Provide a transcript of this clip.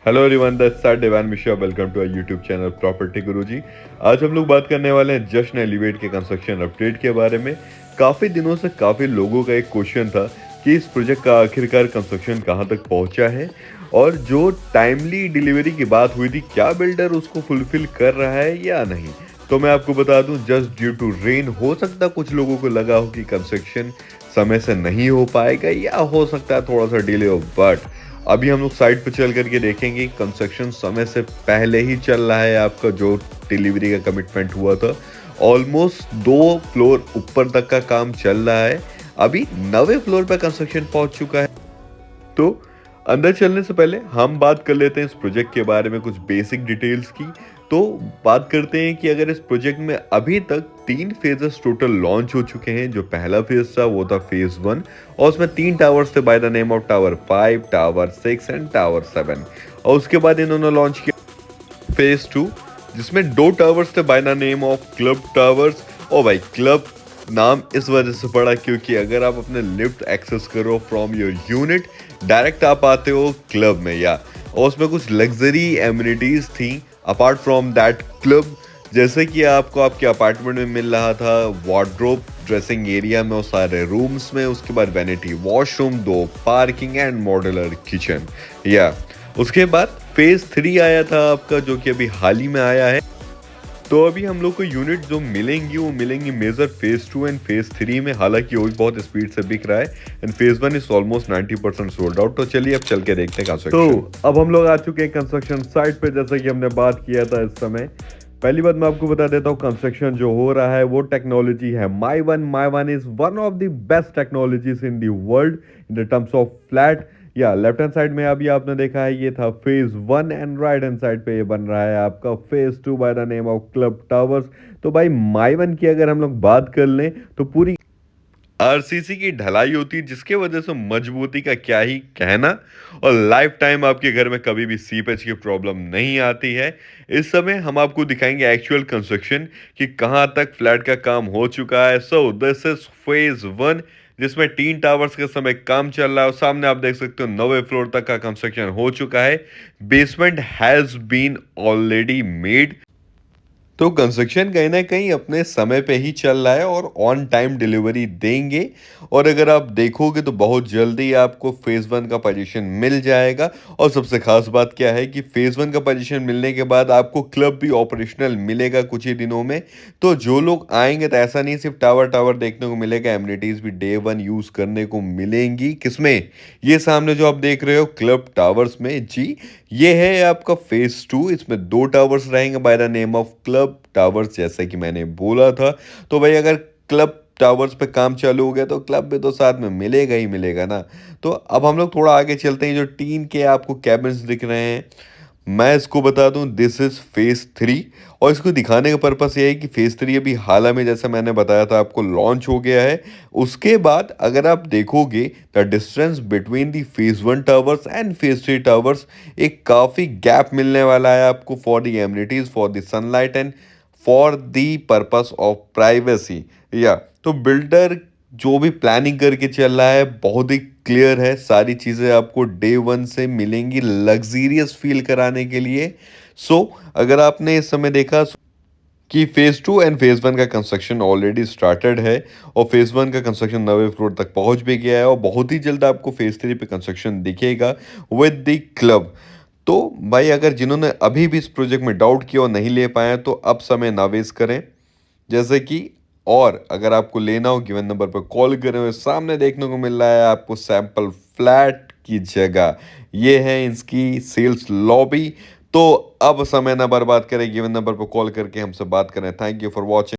Hello everyone, that's Dewan Mishra. Welcome to our YouTube channel property Guruji. आज हम लोग बात करने वाले हैं जश्न एलिवेट के कंस्ट्रक्शन अपडेट के बारे में। काफ़ी दिनों से काफ़ी लोगों का एक क्वेश्चन था कि इस प्रोजेक्ट का आखिरकार कंस्ट्रक्शन कहाँ तक पहुँचा है, और जो टाइमली डिलीवरी की बात हुई थी, क्या बिल्डर उसको फुलफिल कर रहा है या नहीं। तो मैं आपको बता दूं, जस्ट ड्यू टू रेन हो सकता कुछ लोगों को लगा हो कि कंस्ट्रक्शन समय से नहीं हो पाएगा, या हो सकता है थोड़ा सा डिले हो, बट अभी हम लोग साइट पे चल करके देखेंगे कंस्ट्रक्शन समय से पहले ही चल रहा है। आपका जो डिलीवरी का कमिटमेंट हुआ था, ऑलमोस्ट 2 फ्लोर ऊपर तक का काम चल रहा है। अभी 9वें फ्लोर पर कंस्ट्रक्शन पहुंच चुका है। तो अंदर चलने से पहले हम बात कर लेते हैं इस प्रोजेक्ट के बारे में, कुछ बेसिक डिटेल्स की। तो बात करते हैं कि अगर इस प्रोजेक्ट में अभी तक 3 फेजेस टोटल लॉन्च हो चुके हैं। जो पहला फेज था वो था फेज 1, और उसमें 3 टावर्स थे by the name of tower 5, tower 6 and tower 7। और उसके बाद इन्होंने लॉन्च किया फेज 2, जिसमें 2 टावर्स थे by the name of club towers. और भाई, क्लब नाम इस वजह से पड़ा क्योंकि अगर आप अपने लिफ्ट एक्सेस करो फ्रॉम योर यूनिट, डायरेक्ट आप आते हो क्लब में, या और उसमें कुछ लग्जरी एमिनिटीज थी अपार्ट फ्रॉम दैट क्लब। जैसे कि आपको आपके अपार्टमेंट में मिल रहा था वार्डरोब ड्रेसिंग एरिया में और सारे रूम्स में, उसके बाद vanity washroom, 2 parking and modular kitchen. या उसके बाद फेज 3 आया था आपका, जो कि अभी हाल ही में आया है। तो अभी हम लोग को यूनिट जो मिलेंगी वो मिलेंगी मेजर फेज 2 एंड फेज 3 में। हालांकि वो भी बहुत स्पीड से बिक रहा है, and phase 1 is almost 90% sold out. तो चलिए अब चल के देखते हैं कंस्ट्रक्शन। तो अब हम लोग आ चुके हैं कंस्ट्रक्शन साइट पे, जैसा कि हमने बात किया था इस समय। पहली बात मैं आपको बता देता हूँ, कंस्ट्रक्शन जो हो रहा है वो टेक्नोलॉजी है my one is one of the best technologies in the world in the terms of flat. या लेफ्ट हैंड साइड में अभी आपने देखा है ये था phase 1, and right hand side पे ये बन रहा है आपका phase 2 by the name of club towers. तो भाई, माई 1 की अगर हम लोग बात कर लें तो पूरी आरसीसी की ढलाई होती है, जिसके वजह से मजबूती का क्या ही कहना। और लाइफ टाइम आपके घर में कभी भी सीपेज की प्रॉब्लम नहीं आती है। इस समय हम आपको दिखाएंगे एक्चुअल कंस्ट्रक्शन कि कहां तक फ्लैट का काम हो चुका है। सो दिस इज फेज 1, जिसमें 3 टावर्स के समय काम चल रहा है, और सामने आप देख सकते हो 9वें फ्लोर तक का कंस्ट्रक्शन हो चुका है। Basement has been already made. तो कंस्ट्रक्शन कहीं ना कहीं अपने समय पे ही चल रहा है और ऑन टाइम डिलीवरी देंगे। और अगर आप देखोगे तो बहुत जल्दी आपको फेज 1 का पोजीशन मिल जाएगा। और सबसे खास बात क्या है कि फेज 1 का पोजीशन मिलने के बाद आपको क्लब भी ऑपरेशनल मिलेगा कुछ ही दिनों में। तो जो लोग आएंगे, तो ऐसा नहीं सिर्फ टावर टावर देखने को मिलेगा, एमिनिटीज भी डे 1 यूज करने को मिलेंगी। किसमें? ये सामने जो आप देख रहे हो क्लब टावर्स में जी, ये है आपका फेज 2। इसमें 2 टावर्स रहेंगे by the name of club towers, जैसा कि मैंने बोला था। तो भाई, अगर क्लब टावर्स पे काम चालू हो गया तो क्लब में तो साथ में मिलेगा ही मिलेगा ना। तो अब हम लोग थोड़ा आगे चलते हैं। जो टीन के आपको कैबिन्स दिख रहे हैं, मैं इसको बता दूं, दिस इज फेज 3। और इसको दिखाने का पर्पस ये है कि फेज 3 अभी हाल में, जैसा मैंने बताया था आपको, लॉन्च हो गया है। उसके बाद अगर आप देखोगे the distance between the phase 1 towers and phase 3 towers, एक काफ़ी गैप मिलने वाला है आपको for the amenities, for the sunlight and for the purpose of privacy. या तो बिल्डर जो भी प्लानिंग करके चल रहा है बहुत ही क्लियर है। सारी चीज़ें आपको डे 1 से मिलेंगी लग्जीरियस फील कराने के लिए। सो अगर आपने इस समय देखा कि फेज 2 एंड फेज 1 का कंस्ट्रक्शन ऑलरेडी स्टार्टेड है, और फेज 1 का कंस्ट्रक्शन 9वें फ्लोर तक पहुंच भी गया है, और बहुत ही जल्द आपको फेज 3 पे कंस्ट्रक्शन दिखेगा विद द क्लब। तो भाई, अगर जिन्होंने अभी भी इस प्रोजेक्ट में डाउट किया और नहीं ले पाए तो अब समय ना वेस्ट करें। जैसे कि, और अगर आपको लेना हो, गिवन नंबर पर कॉल करें। हुए सामने देखने को मिल रहा है आपको सैंपल फ्लैट की जगह, ये है इसकी सेल्स लॉबी। तो अब समय ना बर्बाद करें, गिवन नंबर पर कॉल करके हमसे बात करें। Thank you for watching.